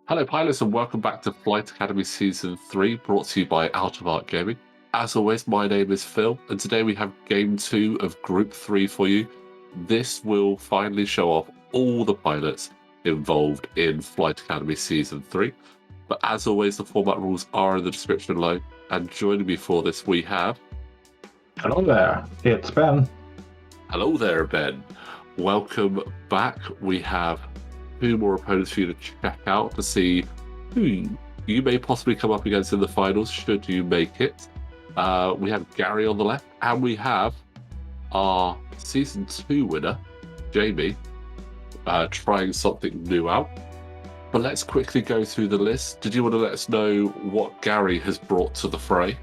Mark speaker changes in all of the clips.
Speaker 1: Hello, pilots, and welcome back to Flight Academy Season 3, brought to you by Out of Arc Gaming. As always, my name is Phil, and today we have Game 2 of Group 3 for you. This will finally show off all the pilots involved in Flight Academy Season 3. But as always, the format rules are in the description below, and joining me for this we have...
Speaker 2: Hello there, it's Ben.
Speaker 1: Hello there, Ben. Welcome back. We have 2 more opponents for you to check out to see who you may possibly come up against in the finals should you make it. We have Gary on the left, and we have our Season 2 winner, Jamie, trying something new out. But let's quickly go through the list. Did you want to let us know what Gary has brought to the fray?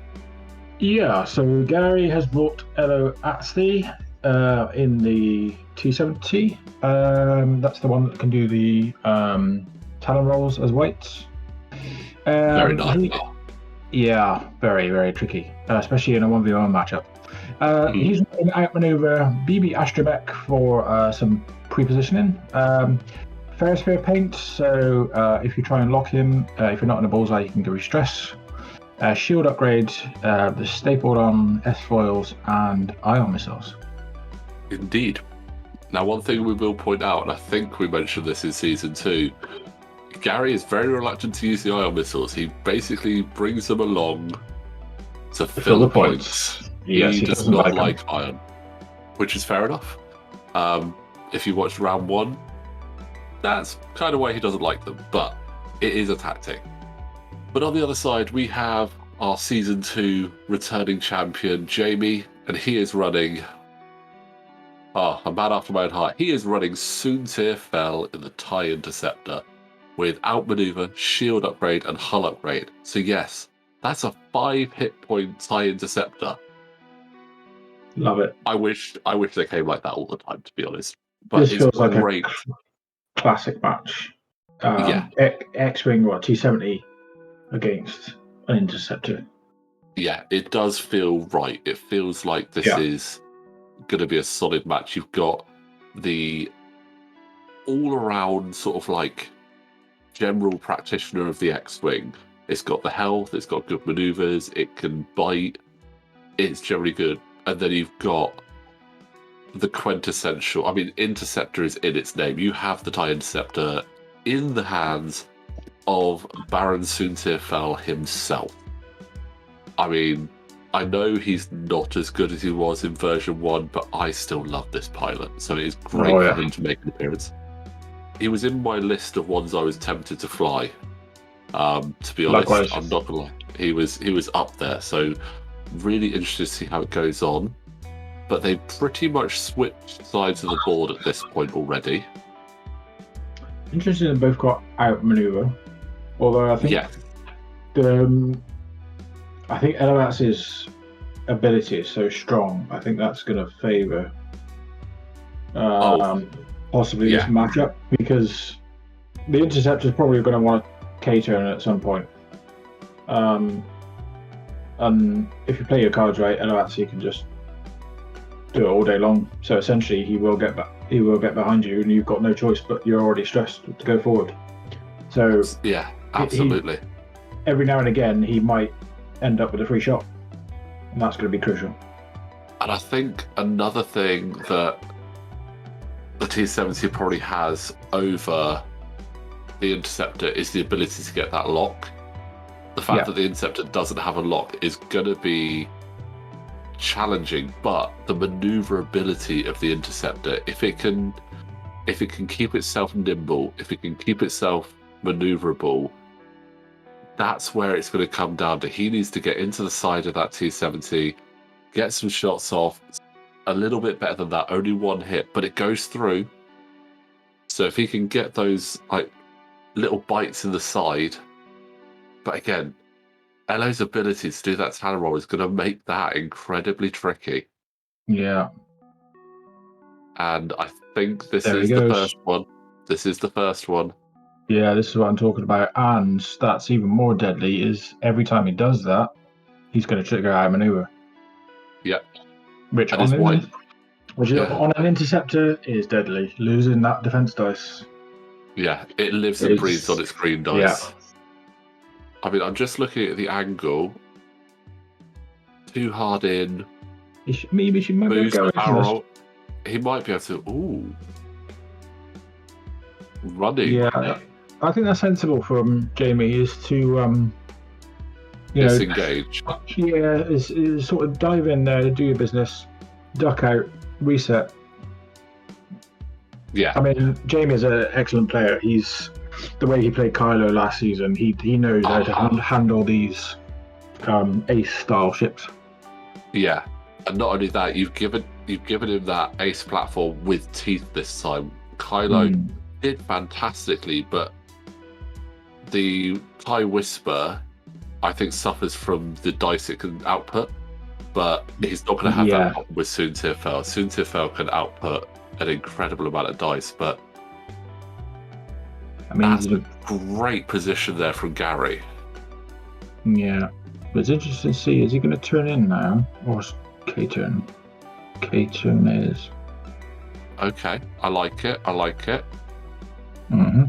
Speaker 2: Yeah, so Gary has brought Elo Atsley in the T70. That's the one that can do the talon rolls as weights.
Speaker 1: Very nice.
Speaker 2: Yeah, very, very tricky, especially in a 1v1 matchup. He's going to outmaneuver BB Astrobek for some pre-positioning. Ferrosphere paint, so if you try and lock him, if you're not in a bullseye, you can give you stress. Shield upgrade, the stapled on S-foils and ion missiles.
Speaker 1: Indeed. Now, one thing we will point out, and I think we mentioned this in Season 2, Gary is very reluctant to use the ion missiles. He basically brings them along to fill the points.
Speaker 2: Yes,
Speaker 1: he does not like ion, which is fair enough. If you watched round 1, that's kind of why he doesn't like them, but it is a tactic. But on the other side, we have our Season 2 returning champion, Jamie, and he is running... a man after my own heart. He is running Soontir Fel in the TIE Interceptor with outmaneuver, shield upgrade, and hull upgrade. So yes, that's a 5 hit point TIE Interceptor.
Speaker 2: Love it.
Speaker 1: I wish they came like that all the time, to be honest. But
Speaker 2: this
Speaker 1: it's
Speaker 2: feels
Speaker 1: great.
Speaker 2: Like a classic match.
Speaker 1: Yeah.
Speaker 2: X-Wing, T70 against an Interceptor.
Speaker 1: Yeah, it does feel right. It feels like this is going to be a solid match. You've got the all-around sort of like general practitioner of the X-Wing. It's got the health, it's got good maneuvers, it can bite, it's generally good. And then you've got the quintessential, Interceptor is in its name. You have the TIE Interceptor in the hands of Baron Soontir Fel himself. I know he's not as good as he was in version 1, but I still love this pilot, so it is great for him to make an appearance. He was in my list of ones I was tempted to fly. To be honest, likewise. I'm not gonna lie, he was up there, so really interested to see how it goes on. But they pretty much switched sides of the board at this point already.
Speaker 2: Interesting, they both got outmaneuver, although I think I think Eloatz's ability is so strong. I think that's going to favour possibly this matchup, because the Interceptor is probably going to want to K-turn at some point. And if you play your cards right, Eloatz can just do it all day long. So essentially, he will get behind you, and you've got no choice. But you're already stressed to go forward. So
Speaker 1: yeah, absolutely.
Speaker 2: Every now and again, he might end up with a free shot, and that's going to be crucial.
Speaker 1: And I think another thing that the T70 probably has over the Interceptor is the ability to get that lock. The fact that the Interceptor doesn't have a lock is going to be challenging, but the maneuverability of the Interceptor, if it can keep itself nimble, if it can keep itself maneuverable, that's where it's going to come down to. He needs to get into the side of that T70, get some shots off. A little bit better than that, only 1 hit, but it goes through. So if he can get those like little bites in the side, but again, Elo's ability to do that talon roll is going to make that incredibly tricky.
Speaker 2: Yeah.
Speaker 1: And I think this is the first one. This is the first one.
Speaker 2: Yeah, this is what I'm talking about. And that's even more deadly, is every time he does that, he's going to trigger outmaneuver.
Speaker 1: Yep.
Speaker 2: Which
Speaker 1: And his white.
Speaker 2: on an interceptor is deadly. Losing that defense dice.
Speaker 1: Yeah, it lives and breathes on its green dice.
Speaker 2: Yeah.
Speaker 1: I mean, I'm just looking at the angle. Too hard in.
Speaker 2: Maybe she might be able to go
Speaker 1: barrel. He might be able to. Ooh. Running.
Speaker 2: Yeah, I think that's sensible from Jamie is to
Speaker 1: disengage.
Speaker 2: Yeah, is sort of dive in there, do your business, duck out, reset.
Speaker 1: Yeah.
Speaker 2: I mean, Jamie is an excellent player. He's the way he played Kylo last season. He knows how to handle these ace style ships.
Speaker 1: Yeah, and not only that, you've given him that ace platform with teeth this time. Kylo did fantastically, but the TIE Whisper, I think, suffers from the dice it can output, but he's not going to have that problem with Soon Tirfel. Soon Tirfel can output an incredible amount of dice, but I mean, that's a great position there from Gary.
Speaker 2: Yeah, but it's interesting to see, is he going to turn in now, or is K-turn? K-turn is...
Speaker 1: Okay, I like it.
Speaker 2: Mm-hmm.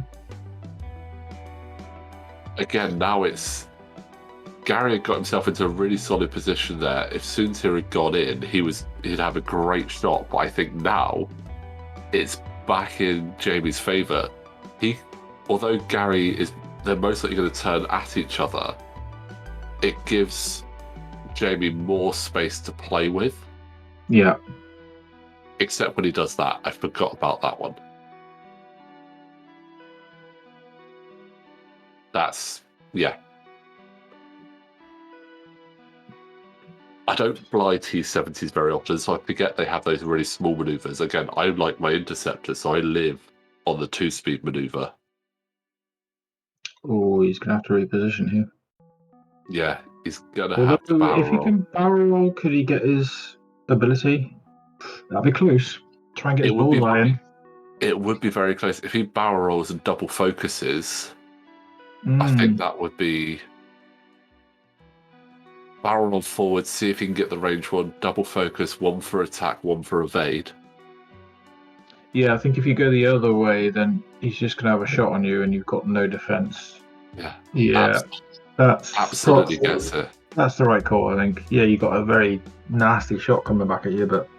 Speaker 1: Again, now it's... Gary had got himself into a really solid position there. If Soontir had gone in, he'd have a great shot. But I think now it's back in Jamie's favour. Although they're most likely going to turn at each other, it gives Jamie more space to play with.
Speaker 2: Yeah.
Speaker 1: Except when he does that. I forgot about that one. Yeah. I don't fly T-70s very often, so I forget they have those really small manoeuvres. Again, I like my interceptor, so I live on the 2-speed manoeuvre.
Speaker 2: Oh, he's going to have to reposition here.
Speaker 1: Yeah, he's going to have to barrel roll.
Speaker 2: If he can barrel roll, could he get his ability? That'd be close. Try and get his bullseye in.
Speaker 1: It would be very close. If he barrel rolls and double focuses, I think that would be... Barrel roll forward, see if he can get the range one, double focus, one for attack, one for evade.
Speaker 2: Yeah, I think if you go the other way, then he's just going to have a shot on you and you've got no defense.
Speaker 1: Yeah. That's absolutely gets it.
Speaker 2: That's the right call, I think. Yeah, you got a very nasty shot coming back at you, but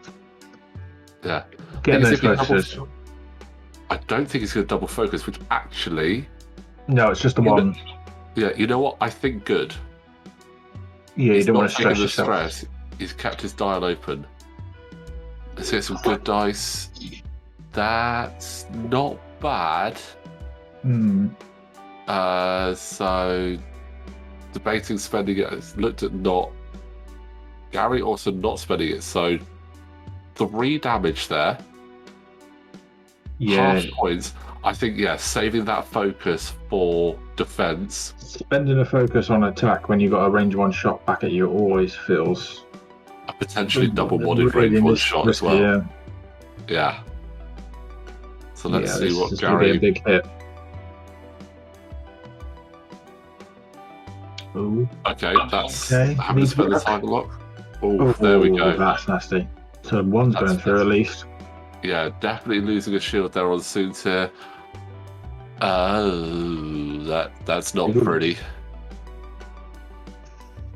Speaker 1: yeah,
Speaker 2: getting those focuses.
Speaker 1: I don't think he's going to double focus, which actually...
Speaker 2: No, it's just the one.
Speaker 1: Yeah, you know what? I think good.
Speaker 2: Yeah, you don't want to stress yourself.
Speaker 1: Stress. He's kept his dial open. Let's get some good dice. That's not bad. So debating spending it. Looked at not. Gary also not spending it. So 3 damage there.
Speaker 2: Yeah.
Speaker 1: Half points. I think, saving that focus for defense.
Speaker 2: Spending a focus on attack when you got a range 1 shot back at you always feels
Speaker 1: a potentially double modded range 1 shot as well. Yeah. So let's see what Gary...
Speaker 2: Be a big hit. Ooh.
Speaker 1: Okay, that's having to spend the time a lot. Oh, there we go.
Speaker 2: That's nasty. So one's going through at least.
Speaker 1: Yeah, definitely losing a shield there on Soontir. Oh, that's not pretty.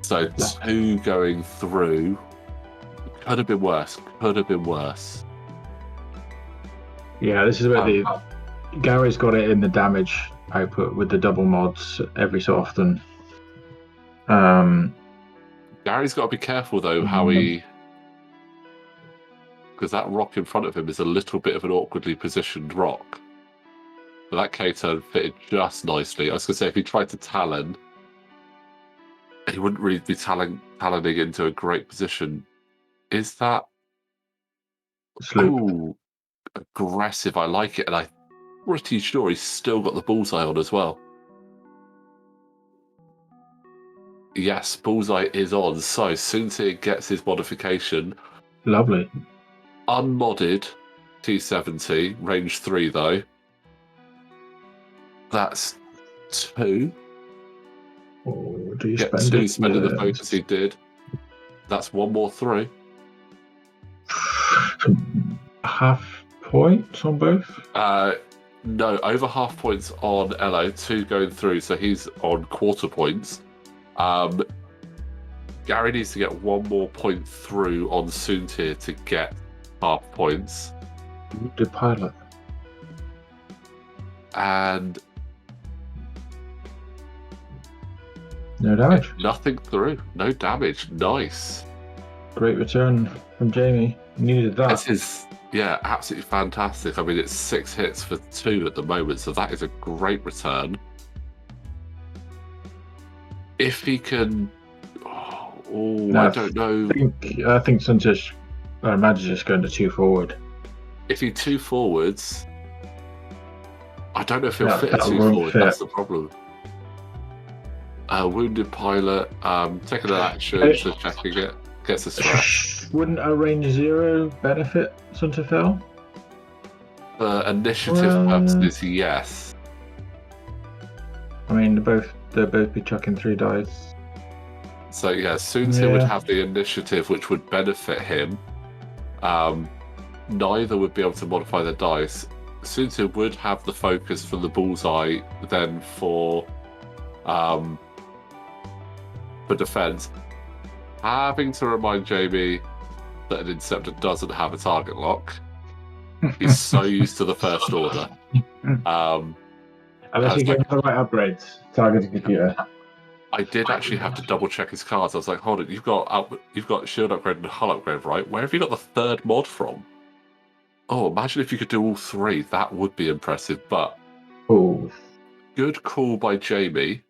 Speaker 1: So 2 going through. Could have been worse.
Speaker 2: Yeah, this is where Gary's got it in the damage output with the double mods every so often.
Speaker 1: Gary's got to be careful though how he... Because that rock in front of him is a little bit of an awkwardly positioned rock. But that K-turn fitted just nicely. I was going to say, if he tried to Talon, he wouldn't really be taloning into a great position. Is that... Ooh, aggressive. I like it. And I'm pretty sure he's still got the bullseye on as well. Yes, bullseye is on. So Soontir gets his modification.
Speaker 2: Lovely.
Speaker 1: Unmodded T-70, range 3 though. That's 2.
Speaker 2: Oh, do you
Speaker 1: spend 2 spending the focus he did. That's one more through.
Speaker 2: Half points on both?
Speaker 1: No, over half points on Elo, 2 going through, so he's on quarter points. Gary needs to get 1 more point through on Soontir to get half points.
Speaker 2: Good pilot.
Speaker 1: And
Speaker 2: no damage.
Speaker 1: Nothing through. No damage. Nice.
Speaker 2: Great return from Jamie. Needed that.
Speaker 1: This is, absolutely fantastic. I mean, it's 6 hits for 2 at the moment, so that is a great return. If he can... I don't know.
Speaker 2: I think Suntish, I imagine, just going to 2 forward.
Speaker 1: If he 2 forwards, I don't know if he'll fit a 2 forward. That's the problem. Wounded pilot, taking an action, so checking it, gets a scratch.
Speaker 2: Wouldn't a range 0 benefit Sunterfell?
Speaker 1: For initiative purposes, yes.
Speaker 2: I mean, they'll both be chucking 3 dice.
Speaker 1: So Soontir would have the initiative, which would benefit him. Neither would be able to modify the dice. Soontir would have the focus for the bullseye, then for defense. Having to remind Jamie that an interceptor doesn't have a target lock. He's so used to the first order.
Speaker 2: Unless you get the right upgrades, targeting computer.
Speaker 1: I did actually have to double check his cards. I was like, hold on, you've got shield upgrade and hull upgrade, right? Where have you got the 3rd mod from? Oh, imagine if you could do all 3. That would be impressive. But good call by Jamie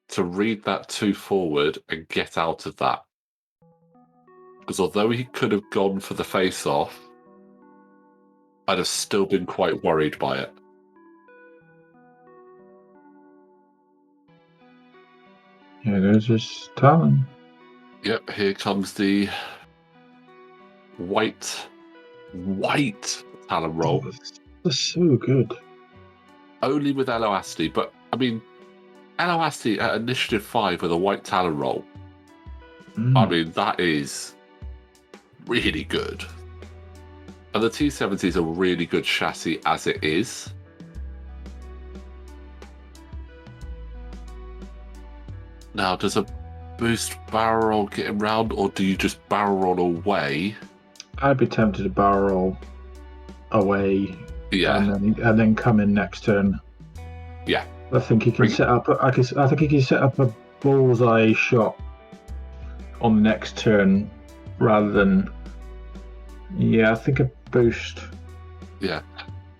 Speaker 1: to read that 2 forward and get out of that. Because although he could have gone for the face-off, I'd have still been quite worried by it.
Speaker 2: Yeah, there's his Talon.
Speaker 1: Yep, here comes the white Talon roll.
Speaker 2: That's so good.
Speaker 1: Only with Eloasti, but I mean, Eloasti at initiative 5 with a white Talon roll. I mean, that is really good. And the T-70 is a really good chassis as it is. Now, does a boost barrel roll get him round, or do you just barrel roll away?
Speaker 2: I'd be tempted to barrel roll away, and then come in next turn.
Speaker 1: Yeah,
Speaker 2: I think he can set up. I think he can set up a bullseye shot on the next turn, rather than. Yeah, I think a boost.
Speaker 1: Yeah,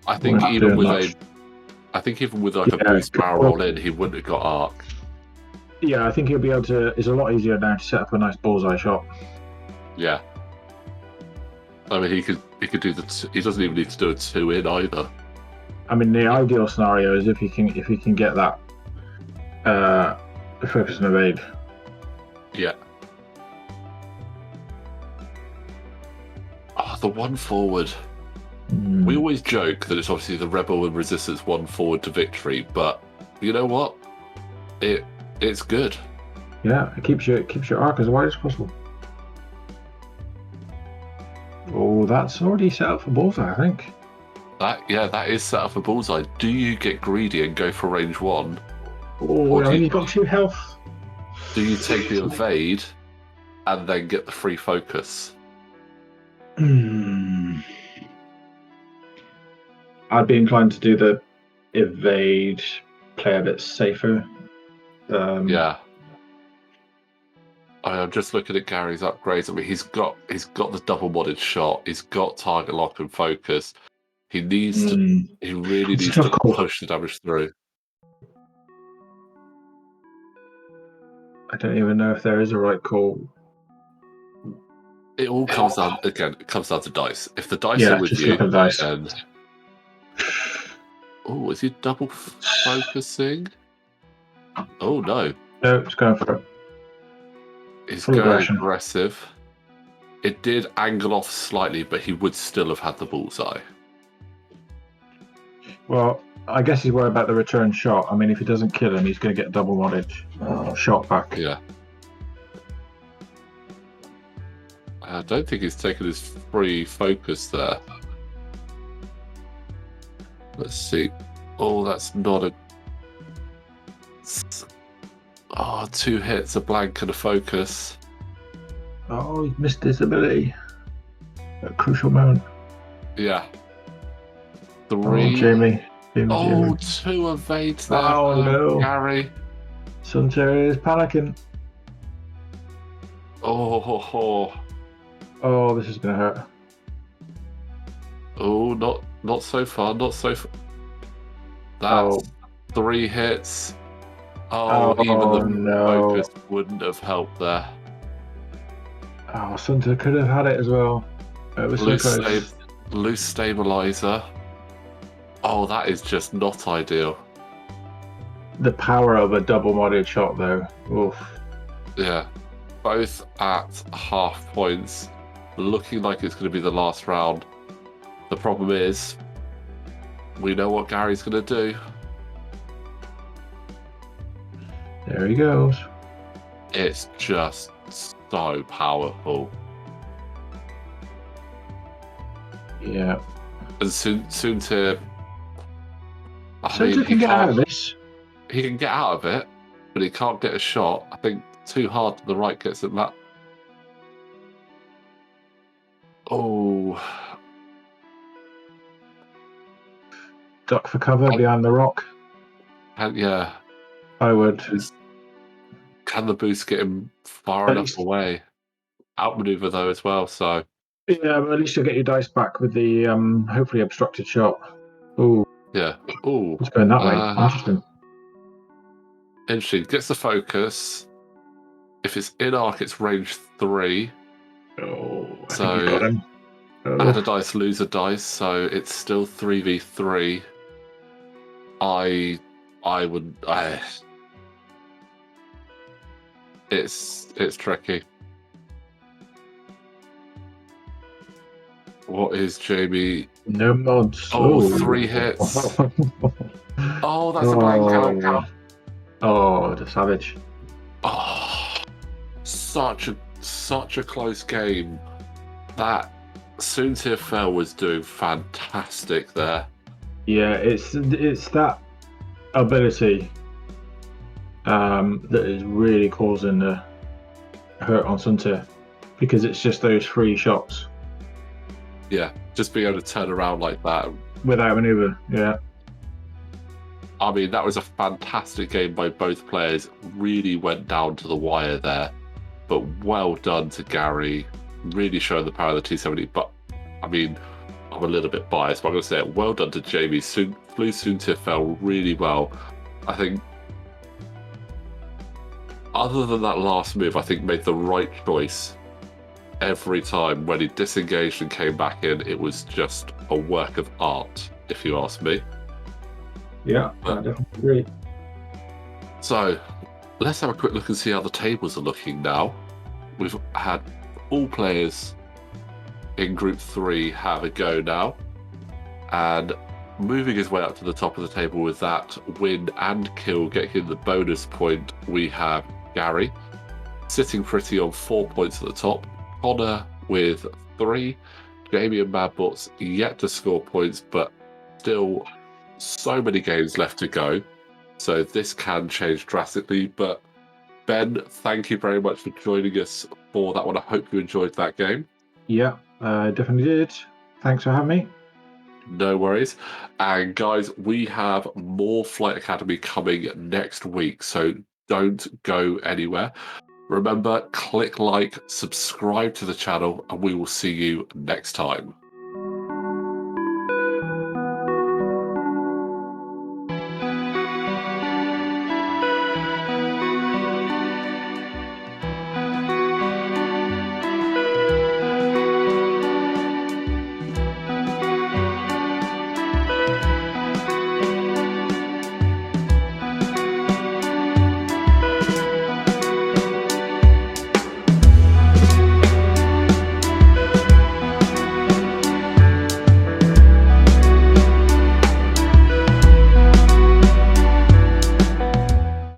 Speaker 1: I think even with like a boost barrel roll in, he wouldn't have got arc.
Speaker 2: Yeah, I think he'll be able to. It's a lot easier now to set up a nice bullseye shot.
Speaker 1: Yeah, I mean he could do he doesn't even need to do a 2 in either.
Speaker 2: I mean, the ideal scenario is if he can get that focus and evade.
Speaker 1: Yeah. The 1 forward. We always joke that it's obviously the Rebel and Resistance 1 forward to victory, but you know what? It's good.
Speaker 2: Yeah, it keeps your arc as wide as possible. Oh, that's already set up for bullseye, I think.
Speaker 1: That is set up for bullseye. Do you get greedy and go for range 1?
Speaker 2: Oh, I mean, you've got 2 health.
Speaker 1: Do you take the evade and then get the free focus?
Speaker 2: I'd be inclined to do the evade, play a bit safer.
Speaker 1: I'm just looking at Gary's upgrades. I mean, he's got the double modded shot. He's got target lock and focus. He needs to. He really needs to push the damage through.
Speaker 2: I don't even know if there is a right call.
Speaker 1: It all comes down again. It comes down to dice. If the dice are with you, then. Oh, is he double focusing? Oh no!
Speaker 2: No, it's going for it.
Speaker 1: He's going aggressive. It did angle off slightly, but he would still have had the bullseye.
Speaker 2: Well, I guess he's worried about the return shot. I mean, if he doesn't kill him, he's going to get double modded shot back.
Speaker 1: Yeah. I don't think he's taken his free focus there. Let's see. Oh, that's not a... Oh, 2 hits, a blank and a focus.
Speaker 2: Oh, he missed his ability. A crucial moment.
Speaker 1: Yeah.
Speaker 2: Oh,
Speaker 1: 3.
Speaker 2: Jamie.
Speaker 1: Oh, 2 evades there.
Speaker 2: Oh, no.
Speaker 1: Gary.
Speaker 2: Sunter is panicking.
Speaker 1: Oh,
Speaker 2: Oh, this is going to hurt.
Speaker 1: oh, not so far, not so far. That's 3 hits. Oh, even the focus wouldn't have helped there.
Speaker 2: Oh, Sunter could have had it as well. It was so close.
Speaker 1: Loose stabilizer. Oh, that is just not ideal.
Speaker 2: The power of a double modded shot, though. Oof.
Speaker 1: Yeah, both at half points, looking like it's going to be the last round. The problem is, we know what Gary's going to do.
Speaker 2: There he goes.
Speaker 1: It's just so powerful.
Speaker 2: Yeah.
Speaker 1: And soon to...
Speaker 2: Sunter can get out of this.
Speaker 1: He can get out of it, but he can't get a shot. I think too hard to the right gets him that. Oh.
Speaker 2: Duck for cover behind the rock.
Speaker 1: And yeah.
Speaker 2: I would.
Speaker 1: Can the boost get him far enough away? Outmaneuver though as well, so.
Speaker 2: Yeah, but at least you'll get your dice back with the hopefully obstructed shot. Ooh.
Speaker 1: Yeah. Ooh.
Speaker 2: It's going that way. Interesting.
Speaker 1: Interesting. Gets the focus. If it's in arc, it's range 3.
Speaker 2: Oh, I
Speaker 1: so
Speaker 2: think you got him.
Speaker 1: Add a dice, lose a dice, so it's still 3v3. It's tricky. What is Jamie?
Speaker 2: No mods.
Speaker 1: Oh, 3 hits. Oh, that's a blank out.
Speaker 2: Oh, the savage.
Speaker 1: Oh, such a close game. That Soontir Fell was doing fantastic there.
Speaker 2: Yeah, it's that ability that is really causing the hurt on Soontir, because it's just those 3 shots.
Speaker 1: Yeah, just being able to turn around like that
Speaker 2: without maneuver. Yeah.
Speaker 1: I mean, that was a fantastic game by both players. Really went down to the wire there, but well done to Gary. Really showing the power of the T70. But I mean, I'm a little bit biased, but I'm going to say it. Well done to Jamie. Flew Soontir Fell really well. I think, other than that last move, I think made the right choice every time. When he disengaged and came back in, it was just a work of art, if you ask me.
Speaker 2: Yeah, I definitely agree.
Speaker 1: So, let's have a quick look and see how the tables are looking now. We've had all players in Group 3 have a go now. And moving his way up to the top of the table with that win and kill, getting the bonus point, we have Gary, sitting pretty on 4 points at the top. Connor with 3. Jamie and Madbots yet to score points, but still so many games left to go, so this can change drastically. But Ben, thank you very much for joining us for that one. I hope you enjoyed that game.
Speaker 2: Yeah, I definitely did. Thanks for having me.
Speaker 1: No worries. And guys, we have more Flight Academy coming next week, so don't go anywhere. Remember, click like, subscribe to the channel, and we will see you next time.